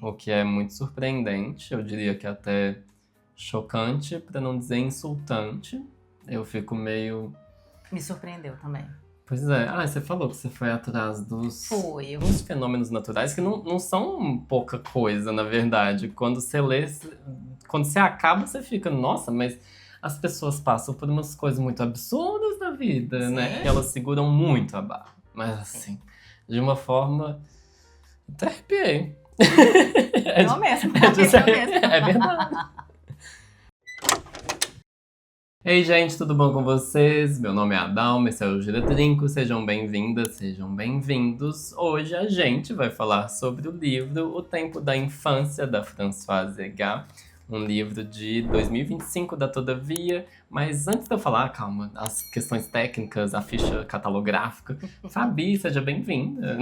o que é muito surpreendente, eu diria que até chocante, para não dizer insultante. Eu fico meio. Me surpreendeu também. Pois é, você falou que você foi atrás Foi. dos fenômenos naturais que não são pouca coisa, na verdade. Quando você lê, quando você acaba, você fica, nossa, mas as pessoas passam por umas coisas muito absurdas na vida, né? Sim. Que elas seguram muito a barra. Mas assim, de uma forma. Até arrepiei. Eu mesmo. É verdade. Ei, gente, tudo bom com vocês? Meu nome é Adalma, esse é o Gira Trinco. Sejam bem-vindas, sejam bem-vindos. Hoje a gente vai falar sobre o livro O Tempo da Infância, da Françoise Egat. Um livro de 2025 da Todavia. Mas antes de eu falar, calma, as questões técnicas, a ficha catalográfica. Fabi, seja bem-vinda.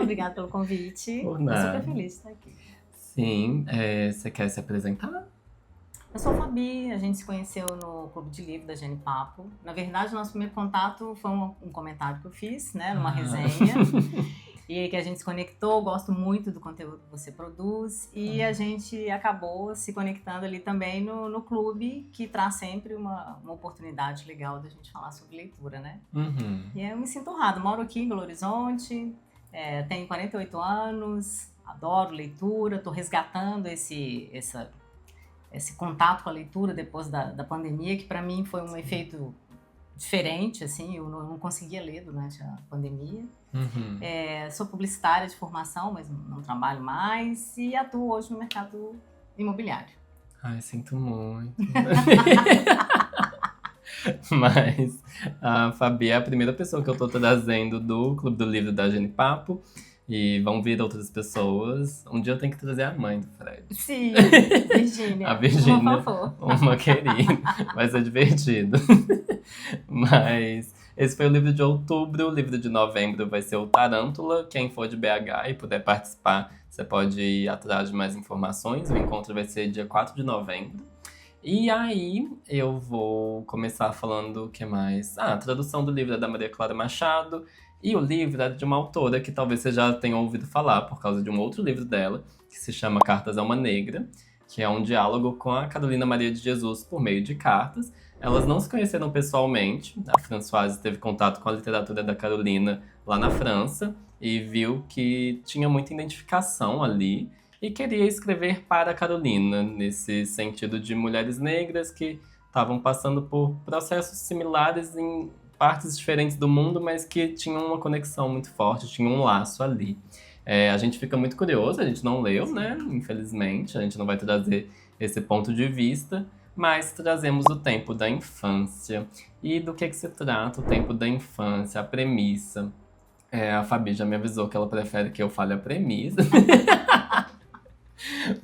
Obrigada pelo convite. Por Tô nada. super feliz de estar aqui. Sim, você quer se apresentar? Eu sou a Fabi, a gente se conheceu no Clube de Livro da Gene Papo. Na verdade, o nosso primeiro contato foi um comentário que eu fiz, né, numa resenha. E aí que a gente se conectou, gosto muito do conteúdo que você produz. E a gente acabou se conectando ali também no clube, que traz sempre uma oportunidade legal da gente falar sobre leitura, né? Uhum. E eu me sinto honrada. Moro aqui em Belo Horizonte, tenho 48 anos, adoro leitura, estou resgatando esse contato com a leitura depois da pandemia, que para mim foi um efeito diferente, assim, eu não conseguia ler durante a pandemia. Uhum. Sou publicitária de formação, mas não trabalho mais, e atuo hoje no mercado imobiliário. Ai, sinto muito. Mas a Fabi é a primeira pessoa que eu tô trazendo do Clube do Livro da Gene Papo. E vão vir outras pessoas. Um dia eu tenho que trazer a mãe do Fred. Sim, Virgínia. A Virgínia, Por favor. uma querida. Vai ser divertido. Mas esse foi o livro de outubro. O livro de novembro vai ser o Tarântula. Quem for de BH e puder participar, você pode ir atrás de mais informações. O encontro vai ser dia 4 de novembro. E aí, eu vou começar falando o que mais? A tradução do livro é da Maria Clara Machado. E o livro é de uma autora que talvez você já tenha ouvido falar por causa de um outro livro dela, que se chama Cartas a uma Negra, que é um diálogo com a Carolina Maria de Jesus por meio de cartas. Elas não se conheceram pessoalmente. A Françoise teve contato com a literatura da Carolina lá na França e viu que tinha muita identificação ali e queria escrever para a Carolina, nesse sentido de mulheres negras que estavam passando por processos similares em partes diferentes do mundo, mas que tinham uma conexão muito forte, tinham um laço ali. A gente fica muito curioso, a gente não leu, né? Infelizmente, a gente não vai trazer esse ponto de vista, mas trazemos o tempo da infância. E do que se trata o tempo da infância, a premissa? A Fabi já me avisou que ela prefere que eu fale a premissa.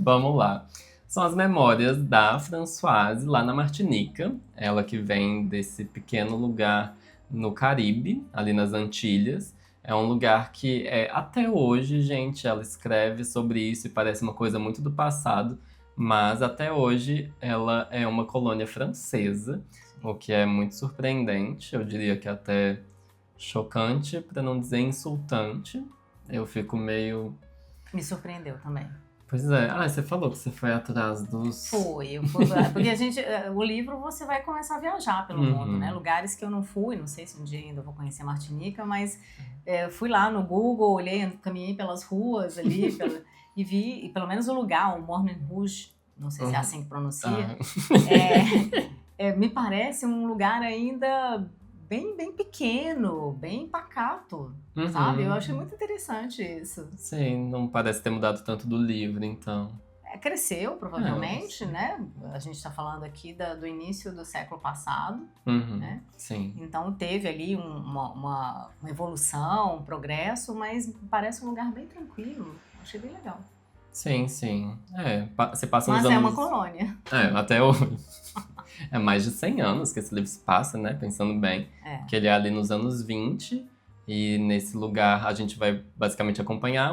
Vamos lá. São as memórias da Françoise lá na Martinica. Ela que vem desse pequeno lugar no Caribe, ali nas Antilhas. É um lugar que até hoje, gente, ela escreve sobre isso e parece uma coisa muito do passado, mas até hoje ela é uma colônia francesa, o que é muito surpreendente, eu diria que até chocante, para não dizer insultante. Eu fico meio. Me surpreendeu também. Pois é. Você falou que você foi atrás dos. Foi, porque o livro você vai começar a viajar pelo mundo, né? Lugares que eu não fui, não sei se um dia ainda vou conhecer Martinica, mas fui lá no Google, olhei, caminhei pelas ruas ali e vi, e pelo menos o lugar, o Morne Rouge, não sei se é assim que pronuncia, me parece um lugar ainda bem pequeno, bem pacato, sabe? Eu achei muito interessante isso. Sim, não parece ter mudado tanto do livro, então. Cresceu, provavelmente, né? A gente está falando aqui do início do século passado, né? Sim. Então teve ali uma evolução, um progresso, mas parece um lugar bem tranquilo. Achei bem legal. Sim. Você passa uns mas anos... é uma colônia. Até hoje. É mais de 100 anos que esse livro se passa, né? Pensando bem. Que ele é ali nos anos 20. E nesse lugar a gente vai basicamente acompanhar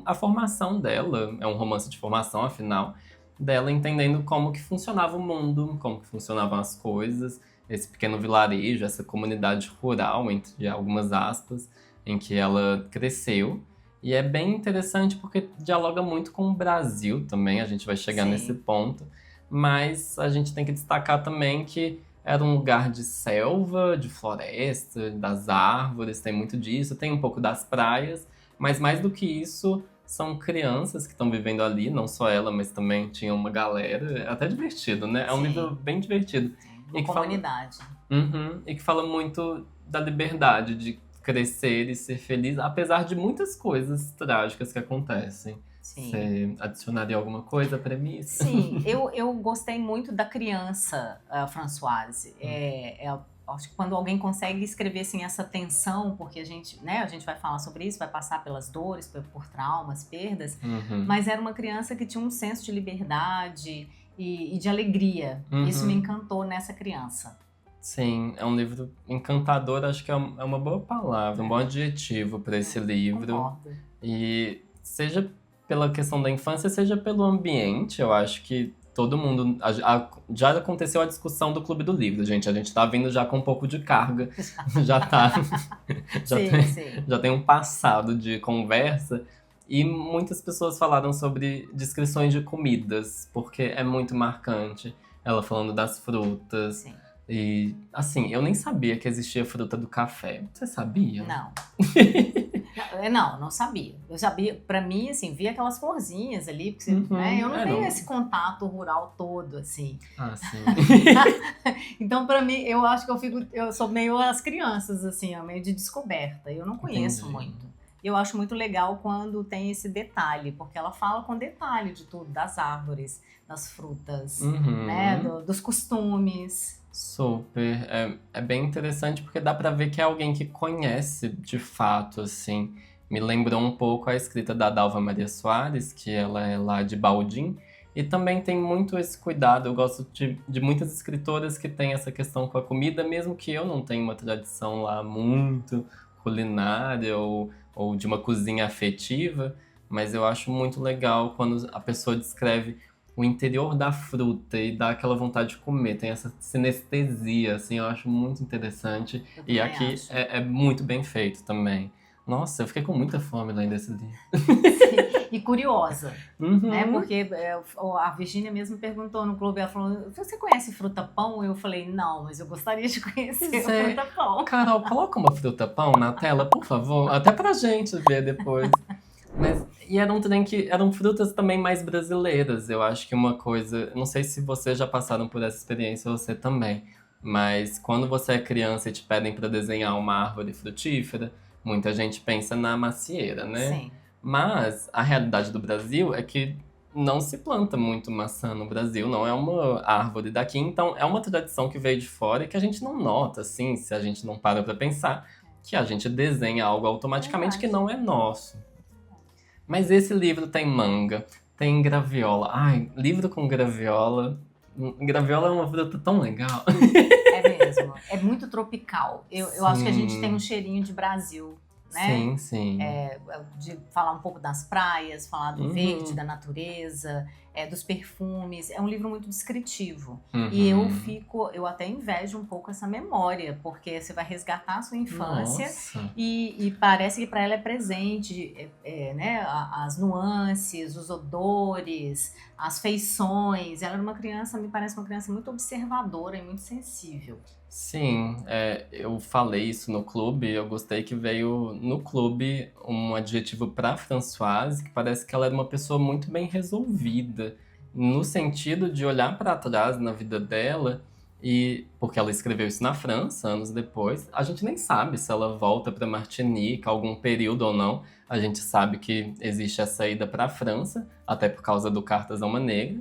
a formação dela. É um romance de formação, afinal. Dela entendendo como que funcionava o mundo, como que funcionavam as coisas. Esse pequeno vilarejo, essa comunidade rural, entre algumas aspas, em que ela cresceu. E é bem interessante porque dialoga muito com o Brasil também, a gente vai chegar nesse Sim, ponto. Mas a gente tem que destacar também que era um lugar de selva, de floresta, das árvores, tem muito disso, tem um pouco das praias, mas mais do que isso, são crianças que estão vivendo ali, não só ela, mas também tinha uma galera. É até divertido, né? É um livro sim, bem divertido. sim. E Uma que fala, comunidade. uhum, e que fala muito da liberdade de crescer e ser feliz, apesar de muitas coisas trágicas que acontecem. Sim. Você adicionaria alguma coisa à premissa? Sim, eu gostei muito da criança, Françoise. Acho que quando alguém consegue escrever assim, essa tensão, porque a gente vai falar sobre isso, vai passar pelas dores, por traumas, perdas, Uhum, mas era uma criança que tinha um senso de liberdade e de alegria. Isso me uhum. encantou nessa criança. Sim, é um livro encantador, acho que é uma boa palavra, um bom adjetivo para esse livro. Concordo. E seja pela questão da infância, seja pelo ambiente, eu acho que todo mundo. Já aconteceu a discussão do Clube do Livro, gente. A gente tá vindo já com um pouco de carga, já tá. Já Sim, tem, sim. já tem um passado de conversa. E muitas pessoas falaram sobre descrições de comidas, porque é muito marcante. Ela falando das frutas. Sim. E, assim, eu nem sabia que existia fruta do café. Você sabia? Não. Não sabia. Eu sabia, pra mim, assim, via aquelas florzinhas ali, porque, né, Uhum, eu não é, tenho não. esse contato rural todo, assim. Ah, sim. Então, pra mim, eu acho que eu sou meio as crianças, assim, ó, meio de descoberta. Eu não conheço Entendi. muito. E eu acho muito legal quando tem esse detalhe, porque ela fala com detalhe de tudo, das árvores, das frutas, né, Uhum. dos costumes. Super. É bem interessante porque dá pra ver que é alguém que conhece de fato, assim. Me lembrou um pouco a escrita da Dalva Maria Soares, que ela é lá de Baldim. E também tem muito esse cuidado. Eu gosto de muitas escritoras que têm essa questão com a comida, mesmo que eu não tenha uma tradição lá muito culinária ou de uma cozinha afetiva. Mas eu acho muito legal quando a pessoa descreve o interior da fruta e dá aquela vontade de comer. Tem essa sinestesia, assim, eu acho muito interessante. Eu E também aqui acho. é muito bem feito também. Nossa, eu fiquei com muita fome lendo esse livro. Sim, e curiosa, né? Uhum. Porque a Virgínia mesmo perguntou no clube, ela falou, você conhece fruta-pão? Eu falei, não, mas eu gostaria de conhecer Pois o é. fruta-pão. Carol, coloca uma fruta-pão na tela, por favor. Até pra gente ver depois. Mas, e era um trem que eram frutas também mais brasileiras. Eu acho que uma coisa. Não sei se vocês já passaram por essa experiência, você também. Mas quando você é criança e te pedem para desenhar uma árvore frutífera, muita gente pensa na macieira, né? Sim, Mas a realidade do Brasil é que não se planta muito maçã no Brasil, não é uma árvore daqui. Então é uma tradição que veio de fora e que a gente não nota, assim, se a gente não para pra pensar, que a gente desenha algo automaticamente que verdade. não é nosso. Mas esse livro tem manga, tem graviola. Ai, livro com graviola. Graviola é uma fruta tão legal. É mesmo. É muito tropical. Eu acho que a gente tem um Sim, cheirinho de Brasil, né? sim, sim. De falar um pouco das praias, falar do verde, Uhum, da natureza, dos perfumes. É um livro muito descritivo. E uhum. eu até invejo um pouco essa memória, porque você vai resgatar a sua infância Nossa. e parece que para ela é presente, né? As nuances, os odores, as feições. Ela era uma criança, me parece uma criança muito observadora e muito sensível. Sim, eu falei isso no clube. Eu gostei que veio no clube um adjetivo para Françoise, que parece que ela era uma pessoa muito bem resolvida, no sentido de olhar para trás na vida dela, e porque ela escreveu isso na França, anos depois. A gente nem sabe se ela volta para Martinica algum período ou não. A gente sabe que existe essa ida para a França, até por causa do Cartas a uma Negra.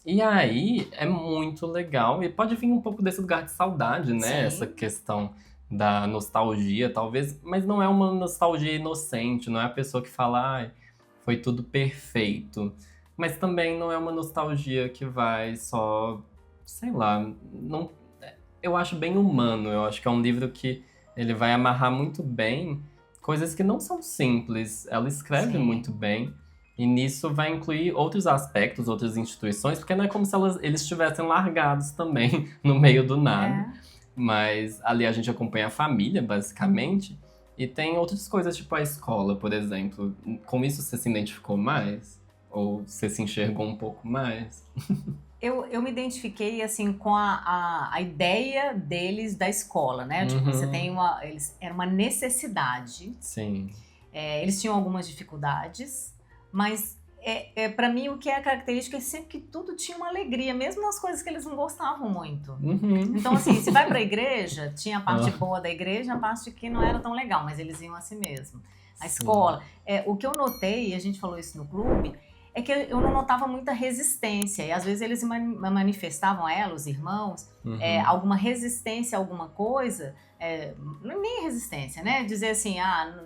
E aí é muito legal, e pode vir um pouco desse lugar de saudade, né? Essa Sim, questão da nostalgia, talvez, mas não é uma nostalgia inocente, não é a pessoa que fala, ai, foi tudo perfeito. Mas também não é uma nostalgia que vai só, sei lá, não, eu acho bem humano, eu acho que é um livro que ele vai amarrar muito bem coisas que não são simples. Ela escreve sim. muito bem. E nisso vai incluir outros aspectos, outras instituições, porque não é como se eles estivessem largados também no meio do nada. É. Mas ali a gente acompanha a família, basicamente. E tem outras coisas, tipo a escola, por exemplo. Com isso você se identificou mais? Ou você se enxergou um pouco mais? Eu me identifiquei, assim, com a ideia deles da escola, né? Tipo, você tem Uhum. era uma necessidade. Sim. Eles tinham algumas dificuldades, mas para mim o que é a característica é sempre que tudo tinha uma alegria, mesmo nas coisas que eles não gostavam muito. Uhum. Então, assim, se vai pra igreja, tinha a parte Ah, boa da igreja, a parte que não era tão legal, mas eles iam assim mesmo. A sim. escola. O que eu notei, e a gente falou isso no clube, é que eu não notava muita resistência. E às vezes eles manifestavam, ela, os irmãos, Uhum. alguma resistência a alguma coisa, nem resistência, né? Dizer assim,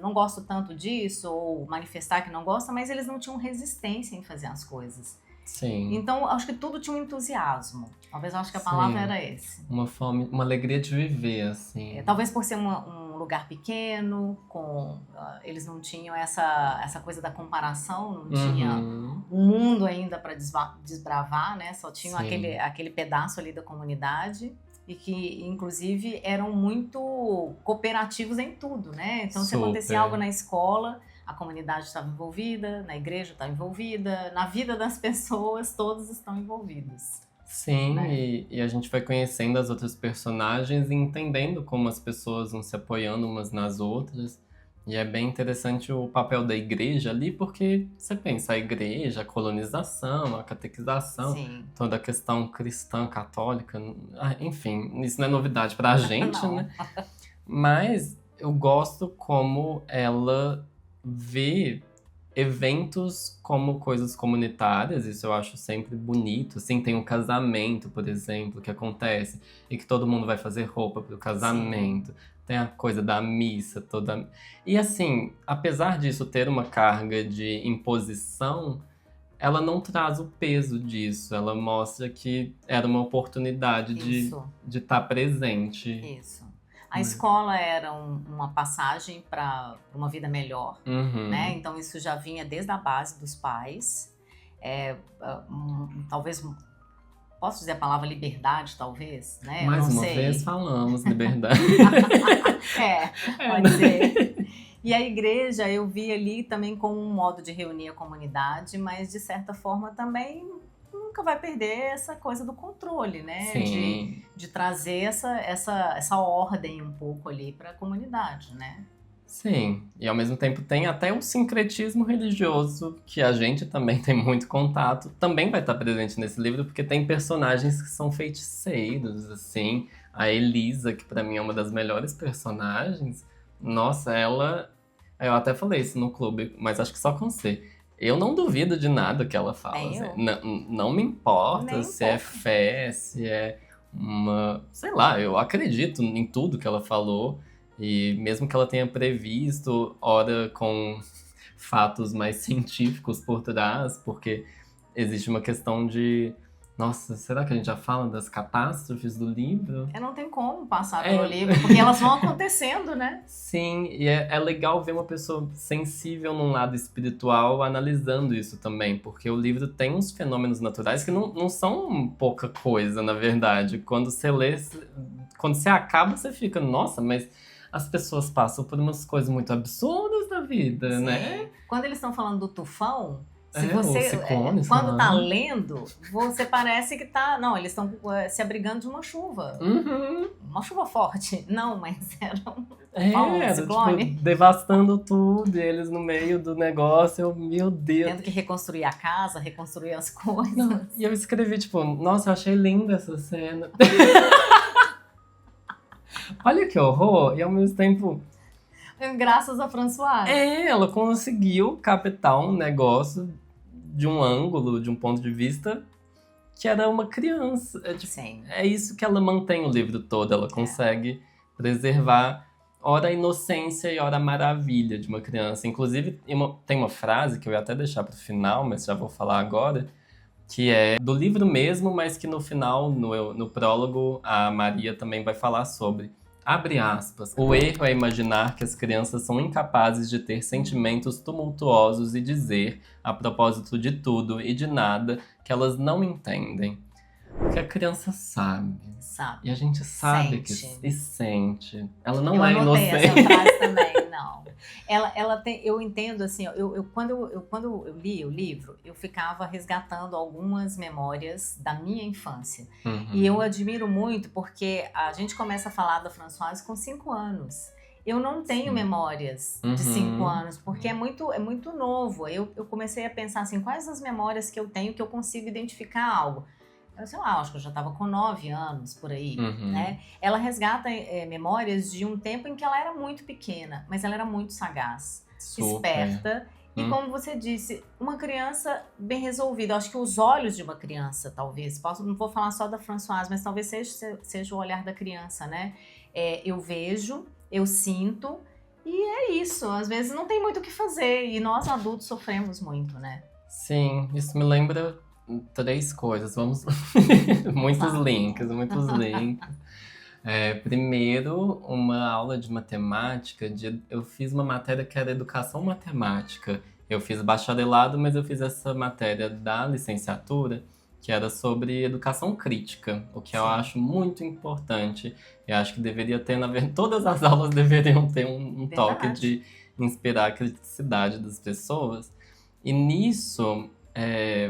não gosto tanto disso, ou manifestar que não gosta, mas eles não tinham resistência em fazer as coisas. Sim. Então, acho que tudo tinha um entusiasmo. Talvez eu acho que a palavra Sim. era esse. Uma fome, uma alegria de viver, assim. Talvez por ser um lugar pequeno, eles não tinham essa coisa da comparação, não tinha Uhum. um mundo ainda para desbravar, né? Só tinham Sim. aquele pedaço ali da comunidade e que, inclusive, eram muito cooperativos em tudo, né? Então, se acontecia algo Super. na escola, a comunidade estava envolvida, na igreja estava envolvida, na vida das pessoas, todos estão envolvidos, Sim, né? e a gente vai conhecendo as outras personagens e entendendo como as pessoas vão se apoiando umas nas outras. E é bem interessante o papel da igreja ali, porque você pensa, a igreja, a colonização, a catequização, Sim. toda a questão cristã, católica, enfim, isso não é novidade pra gente, né? Não. Mas eu gosto como ela vê eventos como coisas comunitárias, isso eu acho sempre bonito. Assim, tem um casamento, por exemplo, que acontece e que todo mundo vai fazer roupa pro Sim. casamento. Tem a coisa da missa toda. E assim, apesar disso ter uma carga de imposição, ela não traz o peso disso. Ela mostra que era uma oportunidade de Isso, estar presente. isso. A Né? escola era uma passagem para uma vida melhor, né? Uhum. Então isso já vinha desde a base dos pais. Talvez posso dizer a palavra liberdade, talvez, né? Eu Mais não uma vez sei. falamos liberdade. Pode ser. E a igreja eu vi ali também como um modo de reunir a comunidade, mas de certa forma também nunca vai perder essa coisa do controle, né? Sim, De trazer essa ordem um pouco ali para a comunidade, né? sim. E ao mesmo tempo tem até um sincretismo religioso que a gente também tem muito contato. Também vai estar presente nesse livro, porque tem personagens que são feiticeiros, assim. A Elisa, que pra mim é uma das melhores personagens. Nossa, ela. Eu até falei isso no clube, mas acho que só com você. Eu não duvido de nada que ela fala. Nem Assim. eu, Não me importa nem um se é pouco. fé, se é uma. Sei lá, eu acredito em tudo que ela falou. E mesmo que ela tenha previsto, ora com fatos mais científicos por trás, porque existe uma questão de. Nossa, será que a gente já fala das catástrofes do livro? Não tem como passar pelo É, livro, porque elas vão acontecendo, né? sim, e é legal ver uma pessoa sensível num lado espiritual analisando isso também, porque o livro tem uns fenômenos naturais que não são pouca coisa, na verdade. Quando você lê, quando você acaba, você fica, nossa, mas as pessoas passam por umas coisas muito absurdas na vida, né? Sim. Quando eles estão falando do tufão, se É, o você, Ciclones quando tá falando. lendo, você parece que tá, não, eles estão se abrigando de Uhum. uma chuva forte. Não, mas era um É, tufão, um era, tipo, ciclone, devastando tudo, e eles no meio do negócio, meu Deus. tendo que reconstruir a casa, reconstruir as Não, coisas. e eu escrevi, tipo, nossa, eu achei linda essa cena. Olha que horror! E ao mesmo tempo, Graças a Françoise. ela conseguiu captar um negócio de um ângulo, de um ponto de vista que era uma criança. É, tipo, Sim, é isso que ela mantém o livro todo. Ela é. consegue preservar ora a inocência e ora a maravilha de uma criança. Inclusive, tem uma frase que eu ia até deixar pro final, mas já vou falar agora, que é do livro mesmo, mas que no final, no prólogo, a Maria também vai falar sobre. Abre aspas. O erro é imaginar que as crianças são incapazes de ter sentimentos tumultuosos e dizer, a propósito de tudo e de nada, que elas não entendem. Porque a criança sabe. E Sabe? a gente sabe que Sente. e sente. Ela Eu não é anotei essa inocente. frase também. Não, Não. Ela tem, eu entendo assim, quando eu li o livro, eu ficava resgatando algumas memórias da minha infância. E eu admiro muito porque a gente começa a falar da Françoise com 5 anos. Eu não tenho memórias de 5 anos, porque é muito novo. Eu comecei a pensar assim, quais as memórias que eu tenho que eu consigo identificar algo? Eu sei lá, acho que eu já estava com 9 anos, por aí, né? Ela resgata memórias de um tempo em que ela era muito pequena, mas ela era muito sagaz, esperta. E como você disse, uma criança bem resolvida. Eu acho que os olhos de uma criança, talvez, não vou falar só da Françoise, mas talvez seja o olhar da criança, né? Eu vejo, eu sinto, e é isso. Às vezes não tem muito o que fazer, e nós adultos sofremos muito, né? Sim, isso me lembra 3 coisas. Vamos. Muitos links. Primeiro, uma aula de matemática. Eu fiz uma matéria que era educação matemática. Eu fiz bacharelado, mas eu fiz essa matéria da licenciatura, que era sobre educação crítica, o que eu acho muito importante. Eu acho que deveria ter, na verdade, todas as aulas deveriam ter um toque de inspirar a criticidade das pessoas. E nisso,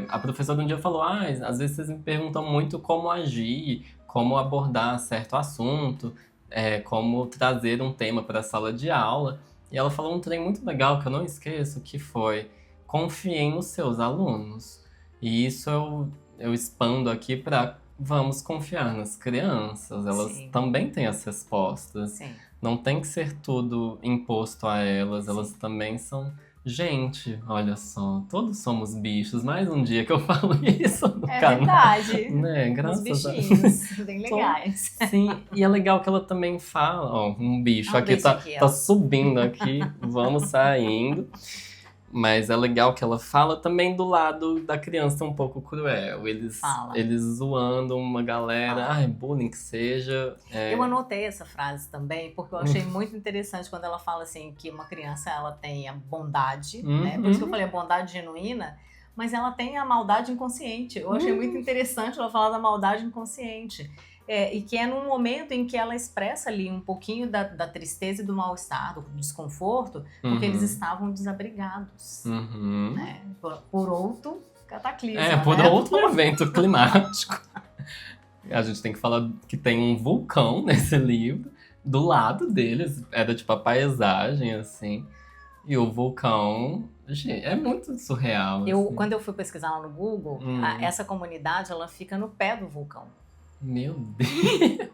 a professora um dia falou, às vezes vocês me perguntam muito como agir, como abordar certo assunto, como trazer um tema para a sala de aula. E ela falou um trem muito legal que eu não esqueço, que foi: confiem nos seus alunos. E isso eu expando aqui para vamos confiar nas crianças. Elas também têm as respostas. Não tem que ser tudo imposto a elas. Elas também são gente. Olha só, todos somos bichos. Mais um dia que eu falo isso no canal. Verdade. Né? Graças Os bichinhos, bem legais. Sim, e é legal que ela também fala, um bicho aqui tá subindo aqui, vamos saindo. Mas é legal que ela fala também do lado da criança um pouco cruel. Eles zoando uma galera, bullying que seja. Eu anotei essa frase também, porque eu achei muito interessante quando ela fala assim, que uma criança ela tem a bondade, né? Por isso que eu falei a bondade genuína, mas ela tem a maldade inconsciente. Eu achei muito interessante ela falar da maldade inconsciente. E que é num momento em que ela expressa ali um pouquinho da tristeza e do mal-estar, do desconforto, porque eles estavam desabrigados, né? Por outro cataclismo. Por outro evento climático. A gente tem que falar que tem um vulcão nesse livro, do lado deles, era tipo a paisagem, assim, e o vulcão... Gente, é muito surreal. Assim. Quando eu fui pesquisar lá no Google, essa comunidade ela fica no pé do vulcão. Meu Deus!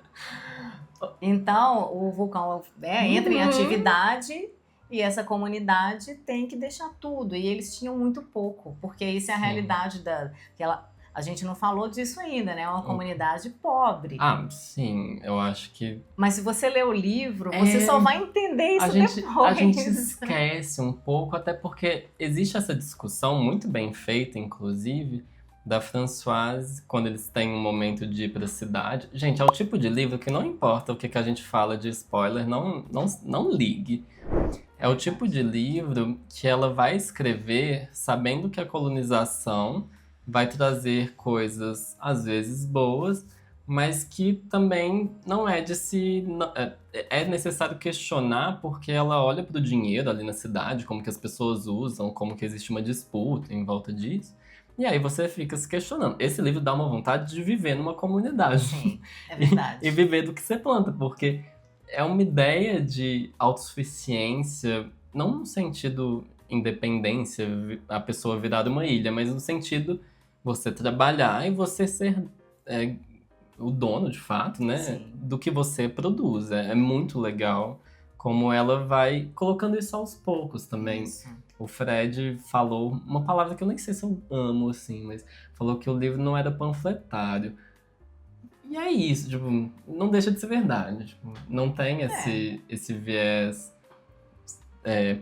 Então, o vulcão entra em atividade e essa comunidade tem que deixar tudo. E eles tinham muito pouco, porque isso é a realidade a gente não falou disso ainda, né? É uma comunidade pobre. Sim, eu acho que... Mas se você ler o livro, você só vai entender isso depois. A gente esquece um pouco, até porque existe essa discussão muito bem feita, inclusive, da Françoise, quando eles têm um momento de ir pra cidade. Gente, é o tipo de livro que não importa o que a gente fala de spoiler, não ligue. É o tipo de livro que ela vai escrever sabendo que a colonização vai trazer coisas, às vezes, boas, mas que também não é de se... É necessário questionar, porque ela olha pro dinheiro ali na cidade, como que as pessoas usam, como que existe uma disputa em volta disso. E aí você fica se questionando. Esse livro dá uma vontade de viver numa comunidade. Sim, é verdade. E viver do que você planta, porque é uma ideia de autossuficiência, não no sentido independência, a pessoa virar uma ilha, mas no sentido você trabalhar e você ser o dono, de fato, né? Do que você produz. É muito legal como ela vai colocando isso aos poucos também. Isso. O Fred falou uma palavra que eu nem sei se eu amo, assim, mas falou que o livro não era panfletário. E é isso, tipo, não deixa de ser verdade. Tipo, não tem esse viés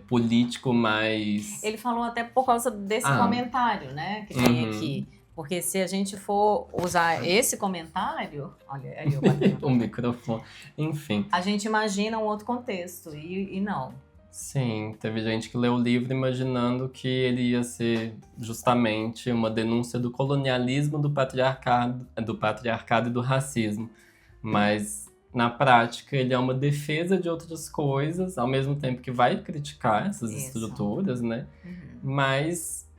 político mais... Ele falou até por causa desse comentário, né, que tem aqui. Porque se a gente for usar esse comentário... Olha, aí eu bati o microfone. Enfim. A gente imagina um outro contexto, e não. Sim, teve gente que leu o livro imaginando que ele ia ser justamente uma denúncia do colonialismo, do patriarcado e do racismo. Mas na prática, ele é uma defesa de outras coisas, ao mesmo tempo que vai criticar essas Isso. estruturas, né? Uhum. Mas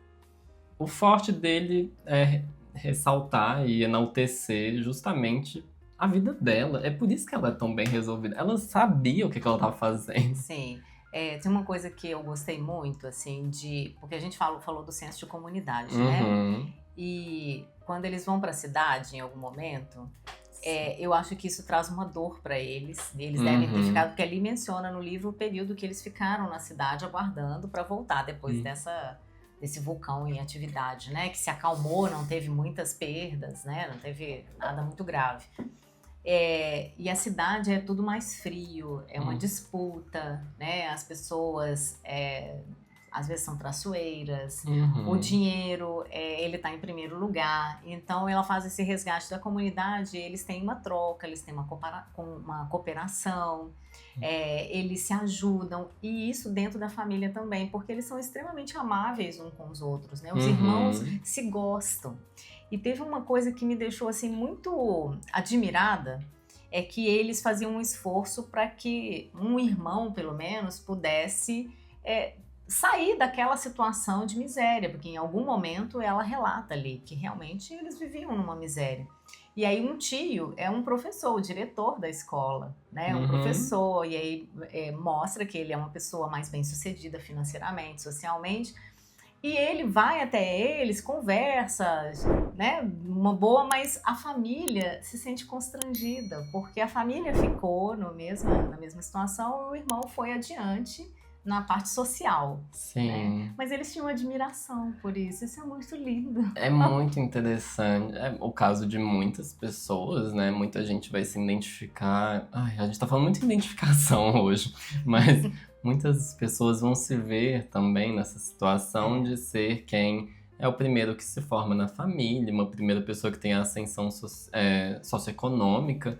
o forte dele é ressaltar e enaltecer justamente a vida dela. É por isso que ela é tão bem resolvida. Ela sabia o que ela estava fazendo. Sim. Tem uma coisa que eu gostei muito, assim, porque a gente falou do senso de comunidade, né? Uhum. E quando eles vão para a cidade, em algum momento, eu acho que isso traz uma dor para eles. Eles devem ter ficado, porque ali menciona no livro o período que eles ficaram na cidade aguardando para voltar depois desse vulcão em atividade, né? Que se acalmou, não teve muitas perdas, né? Não teve nada muito grave. E a cidade é tudo mais frio, é uma disputa, né? As pessoas às vezes são traiçoeiras, o dinheiro ele está em primeiro lugar, então ela faz esse resgate da comunidade, eles têm uma troca, eles têm uma cooperação, eles se ajudam, e isso dentro da família também, porque eles são extremamente amáveis uns com os outros, né? Os irmãos se gostam. E teve uma coisa que me deixou assim muito admirada, é que eles faziam um esforço para que um irmão, pelo menos, pudesse sair daquela situação de miséria, porque em algum momento ela relata ali que realmente eles viviam numa miséria. E aí um tio é um professor, o diretor da escola, né? Um professor, e aí mostra que ele é uma pessoa mais bem-sucedida financeiramente, socialmente. E ele vai até eles, conversa, né, uma boa, mas a família se sente constrangida, porque a família ficou na mesma situação e o irmão foi adiante na parte social. Sim. Né? Mas eles tinham admiração por isso é muito lindo. É muito interessante. É o caso de muitas pessoas, né? Muita gente vai se identificar. Ai, a gente tá falando muito de identificação hoje, mas muitas pessoas vão se ver também nessa situação de ser quem é o primeiro que se forma na família, uma primeira pessoa que tem a ascensão socioeconômica.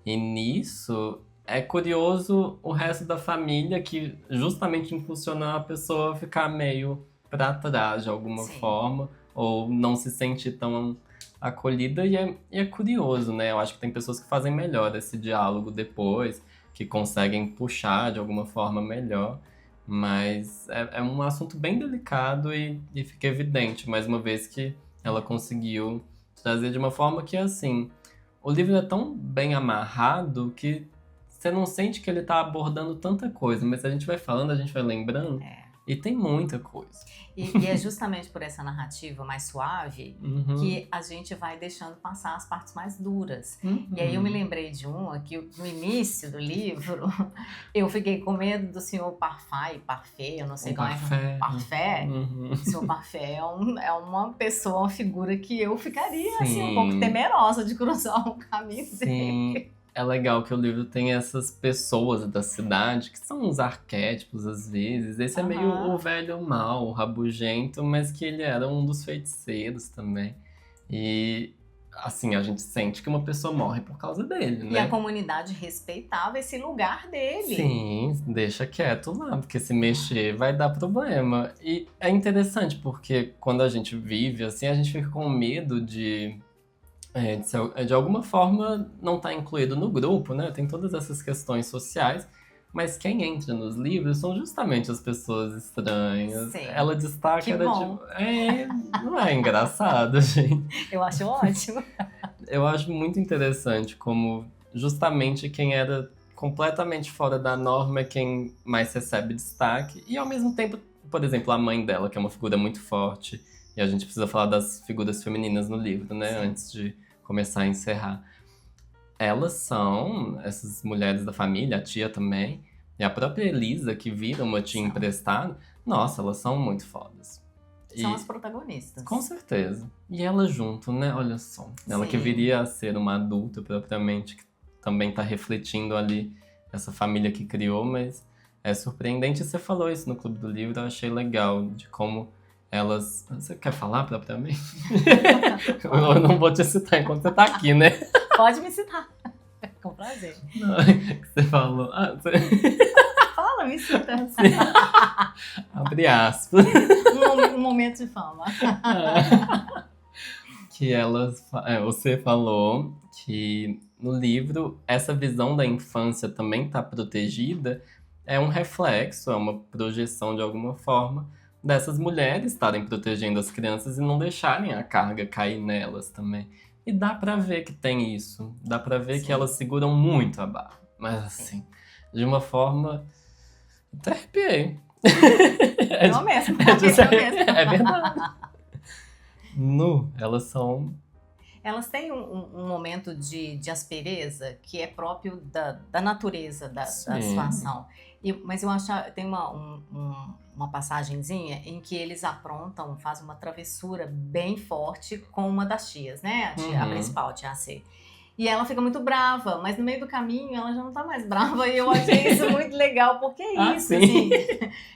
E nisso é curioso o resto da família que justamente impulsiona a pessoa a ficar meio pra trás de alguma forma, ou não se sente tão acolhida, e é curioso, né? Eu acho que tem pessoas que fazem melhor esse diálogo depois, que conseguem puxar de alguma forma melhor, mas é um assunto bem delicado e fica evidente, mais uma vez, que ela conseguiu trazer de uma forma que, assim, o livro é tão bem amarrado que você não sente que ele tá abordando tanta coisa, mas a gente vai falando, a gente vai lembrando, e tem muita coisa. E é justamente por essa narrativa mais suave que a gente vai deixando passar as partes mais duras. E aí eu me lembrei de uma que no início do livro eu fiquei com medo do senhor Parfait, eu não sei como é que Parfait. O senhor Parfait é uma pessoa, uma figura que eu ficaria assim, um pouco temerosa de cruzar o caminho dele. É legal que o livro tem essas pessoas da cidade que são uns arquétipos às vezes. Esse é meio o velho mau, o rabugento, mas que ele era um dos feiticeiros também. E assim, a gente sente que uma pessoa morre por causa dele, né? E a comunidade respeitava esse lugar dele. Sim, deixa quieto lá, porque se mexer vai dar problema. E é interessante porque quando a gente vive assim, a gente fica com medo de alguma forma não tá incluído no grupo, né? Tem todas essas questões sociais, mas quem entra nos livros são justamente as pessoas estranhas. Sim. Ela destaca, Que bom. não é engraçado, gente. Eu acho ótimo. Eu acho muito interessante como justamente quem era completamente fora da norma é quem mais recebe destaque, e ao mesmo tempo, por exemplo, a mãe dela, que é uma figura muito forte, e a gente precisa falar das figuras femininas no livro, né? Sim. Antes de começar a encerrar. Elas são essas mulheres da família, a tia também, e a própria Elisa, que vira uma tia emprestada. Nossa, elas são muito fodas. São as protagonistas. Com certeza. E ela junto, né? Olha só. Ela que viria a ser uma adulta propriamente, que também tá refletindo ali essa família que criou, mas é surpreendente. Você falou isso no Clube do Livro, eu achei legal, de como elas... Você quer falar propriamente? Eu não vou te citar enquanto você tá aqui, né? Pode me citar. Com prazer. Não, você falou... Fala, me cita. Abre aspas. Um momento de fama. Que elas... você falou que no livro, essa visão da infância também tá protegida, é um reflexo, é uma projeção de alguma forma dessas mulheres estarem protegendo as crianças e não deixarem a carga cair nelas também. E dá pra ver que tem isso, dá pra ver que Sim. elas seguram muito a barra, mas assim, de uma forma. Até arrepiei. Eu mesmo. É verdade. Elas são. Elas têm um momento de aspereza que é próprio da natureza da Sim. situação. Mas eu acho que tem uma passagenzinha em que eles aprontam, fazem uma travessura bem forte com uma das tias, né? A principal, a tia C. E ela fica muito brava, mas no meio do caminho ela já não tá mais brava. E eu achei isso muito legal, porque é isso, sim.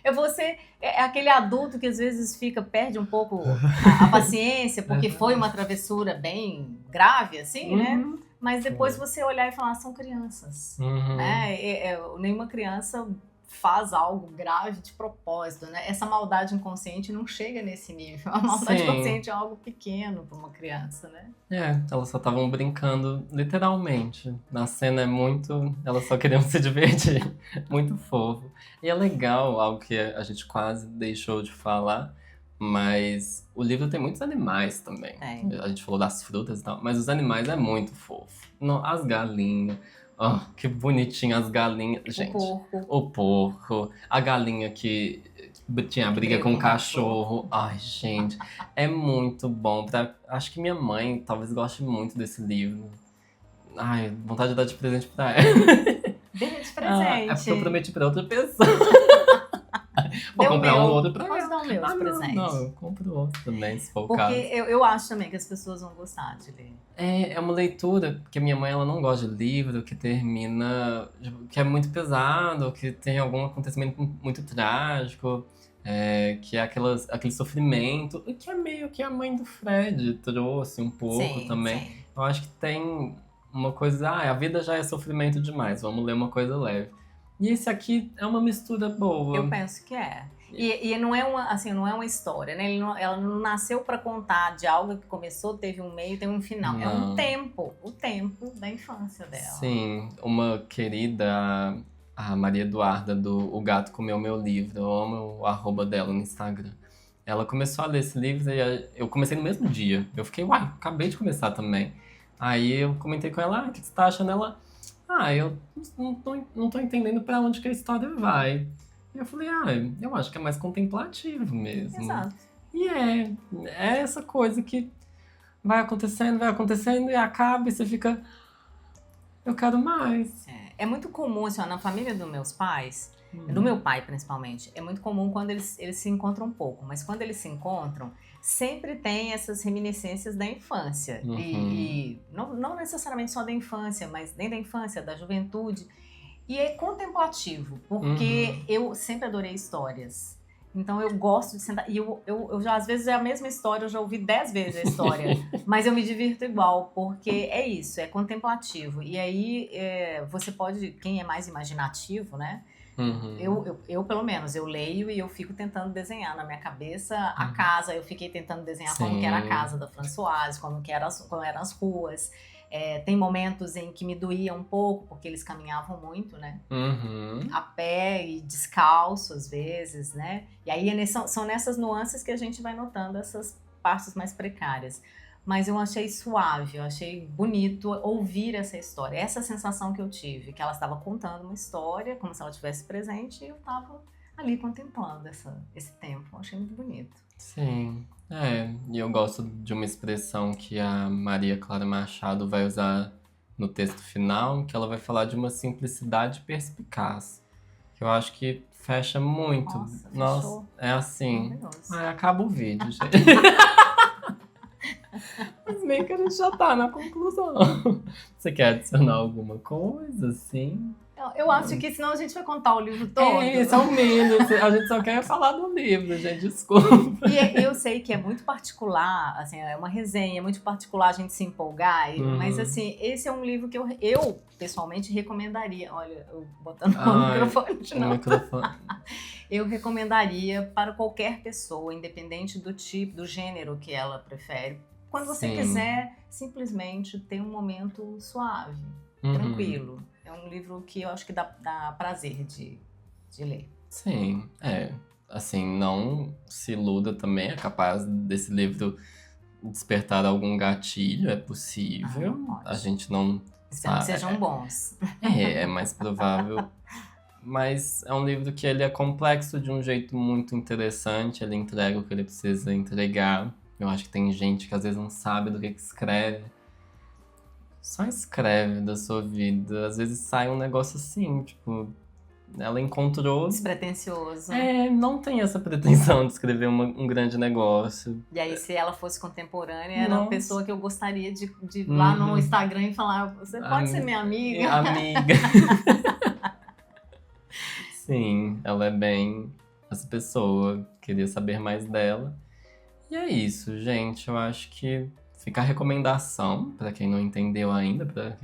assim. É aquele adulto que às vezes perde um pouco a paciência, porque foi uma travessura bem grave, assim, né? Mas depois você olhar e falar, são crianças, né? Nenhuma criança faz algo grave de propósito, né? Essa maldade inconsciente não chega nesse nível. A maldade consciente é algo pequeno para uma criança, né? Elas só estavam brincando, literalmente. Na cena é muito... Elas só queriam se divertir. Muito fofo. E é legal, algo que a gente quase deixou de falar, mas o livro tem muitos animais também. A gente falou das frutas e tal, mas os animais é muito fofo. As galinhas... Oh, que bonitinho as galinhas. Gente, o porco. A galinha que tinha briga com o cachorro. Ai, gente. É muito bom. Acho que minha mãe talvez goste muito desse livro. Ai, vontade de dar de presente pra ela. Dê de presente. É porque eu prometi pra outra pessoa. Vou comprar um outro pra ela. Pode dar o meu de presente. Não, eu compro outro também, se for o caso. Porque eu acho também que as pessoas vão gostar de ler. É uma leitura que a minha mãe ela não gosta de livro que termina, que é muito pesado, que tem algum acontecimento muito trágico, que é aquele sofrimento, e que é meio que a mãe do Fred trouxe um pouco também. Sim. Eu acho que tem uma coisa, a vida já é sofrimento demais, vamos ler uma coisa leve. E esse aqui é uma mistura boa. Eu penso que é. E não é uma história, né? Ela não nasceu para contar de algo que começou, teve um meio, tem um final. Não. É um tempo, o tempo da infância dela. Sim, uma querida, a Maria Eduarda, do O Gato Comeu Meu Livro, eu amo o arroba dela no Instagram. Ela começou a ler esse livro e eu comecei no mesmo dia. Eu fiquei, acabei de começar também. Aí eu comentei com ela, o que você tá achando? Ela, eu não tô entendendo pra onde que a história vai. E eu falei, eu acho que é mais contemplativo mesmo. Exato. E é essa coisa que vai acontecendo e acaba e você fica, eu quero mais. É muito comum, assim, na família dos meus pais, do meu pai principalmente, é muito comum quando eles se encontram um pouco, mas quando eles se encontram, sempre tem essas reminiscências da infância. E não necessariamente só da infância, mas nem da infância, da juventude. E é contemplativo, porque eu sempre adorei histórias. Então eu gosto de sentar. E eu já, às vezes, é a mesma história, eu já ouvi 10 vezes a história. Mas eu me divirto igual, porque é isso, é contemplativo. E aí você pode, quem é mais imaginativo, né? Eu, pelo menos, eu leio e eu fico tentando desenhar na minha cabeça a casa. Eu fiquei tentando desenhar como que era a casa da Françoise, como eram as ruas. Tem momentos em que me doía um pouco, porque eles caminhavam muito, né? A pé e descalço, às vezes, né? E aí são nessas nuances que a gente vai notando essas partes mais precárias. Mas eu achei suave, eu achei bonito ouvir essa história. Essa sensação que eu tive, que ela estava contando uma história, como se ela estivesse presente, e eu estava ali contemplando esse tempo. Eu achei muito bonito. Sim. E eu gosto de uma expressão que a Maria Clara Machado vai usar no texto final, que ela vai falar de uma simplicidade perspicaz. Que eu acho que fecha muito. Nossa, é assim. Maravilhoso. Acaba o vídeo, gente. Mas meio que a gente já tá na conclusão. Você quer adicionar alguma coisa, assim? Eu acho que senão a gente vai contar o livro todo. Esse é o mínimo. A gente só quer falar do livro, gente. Desculpa. E eu sei que é muito particular, assim, é uma resenha, é muito particular a gente se empolgar. Mas, assim, esse é um livro que eu pessoalmente recomendaria. Olha, eu botando o microfone de novo. Eu recomendaria para qualquer pessoa, independente do tipo, do gênero que ela prefere, quando você Sim. quiser simplesmente ter um momento suave, tranquilo. É um livro que eu acho que dá prazer de ler. Sim, assim, não se iluda também, é capaz desse livro despertar algum gatilho, é possível. Pode. A gente não Espero que sabe. sejam bons. É mais provável. Mas é um livro que ele é complexo de um jeito muito interessante, ele entrega o que ele precisa entregar. Eu acho que tem gente que às vezes não sabe do que escreve. Só escreve da sua vida. Às vezes sai um negócio assim, tipo, ela encontrou. Despretensioso. Não tem essa pretensão de escrever um grande negócio. E aí, se ela fosse contemporânea, era uma Nossa. pessoa que eu gostaria de ir lá no Instagram e falar: você pode ser minha amiga? Amiga. Sim, ela é bem essa pessoa. Queria saber mais dela. E é isso, gente. Eu acho que fica a recomendação pra quem não entendeu ainda, pra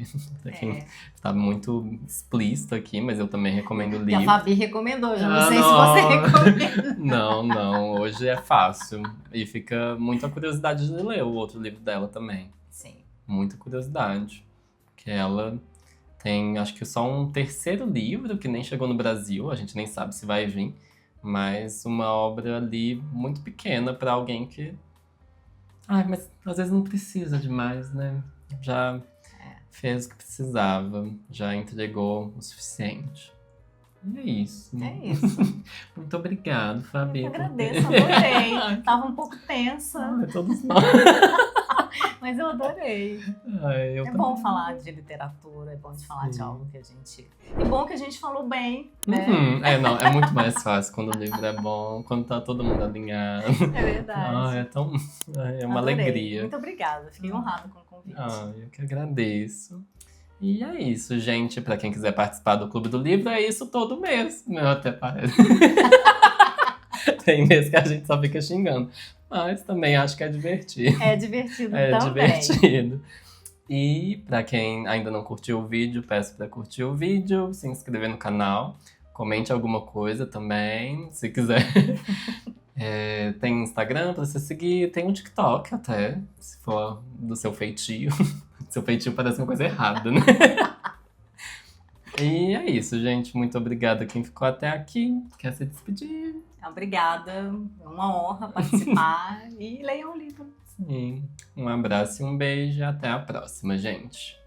quem tá muito explícito aqui, mas eu também recomendo o E a livro. Fabi recomendou, já não Ah, sei não. se você recomenda. Não, hoje é fácil. E fica muita curiosidade de ler o outro livro dela também. Sim. Muita curiosidade. Porque ela tem, acho que só um terceiro livro que nem chegou no Brasil, a gente nem sabe se vai vir. Mas uma obra ali muito pequena pra alguém que. Ai, mas às vezes não precisa demais, né? Já fez o que precisava, já entregou o suficiente. E é isso. É isso. Muito obrigado, Fabi. Eu por agradeço, ter- adorei. Tava um pouco tensa, Ai, todos nós. mas eu adorei. Ai, eu É também. bom falar de literatura, é bom de falar de Sim. algo que a gente... E bom que a gente falou bem, né? Não, é muito mais fácil quando o livro é bom, quando tá todo mundo alinhado. É verdade. É uma Adorei. alegria. Muito obrigada, fiquei honrada com o convite. Eu que agradeço. E é isso, gente. Pra quem quiser participar do Clube do Livro, é isso todo mês. Meu, até parece. Tem mês que a gente só fica xingando. Mas também acho que é divertido. É divertido É também. divertido. E pra quem ainda não curtiu o vídeo, peço pra curtir o vídeo, se inscrever no canal, comente alguma coisa também, se quiser. Tem Instagram pra você seguir, tem um TikTok até, se for do seu feitio. Seu feitio parece uma coisa errada, né? E é isso, gente. Muito obrigado a quem ficou até aqui. Quer se despedir? Obrigada, é uma honra participar e leiam o livro. Sim. Um abraço e um beijo. Até a próxima, gente.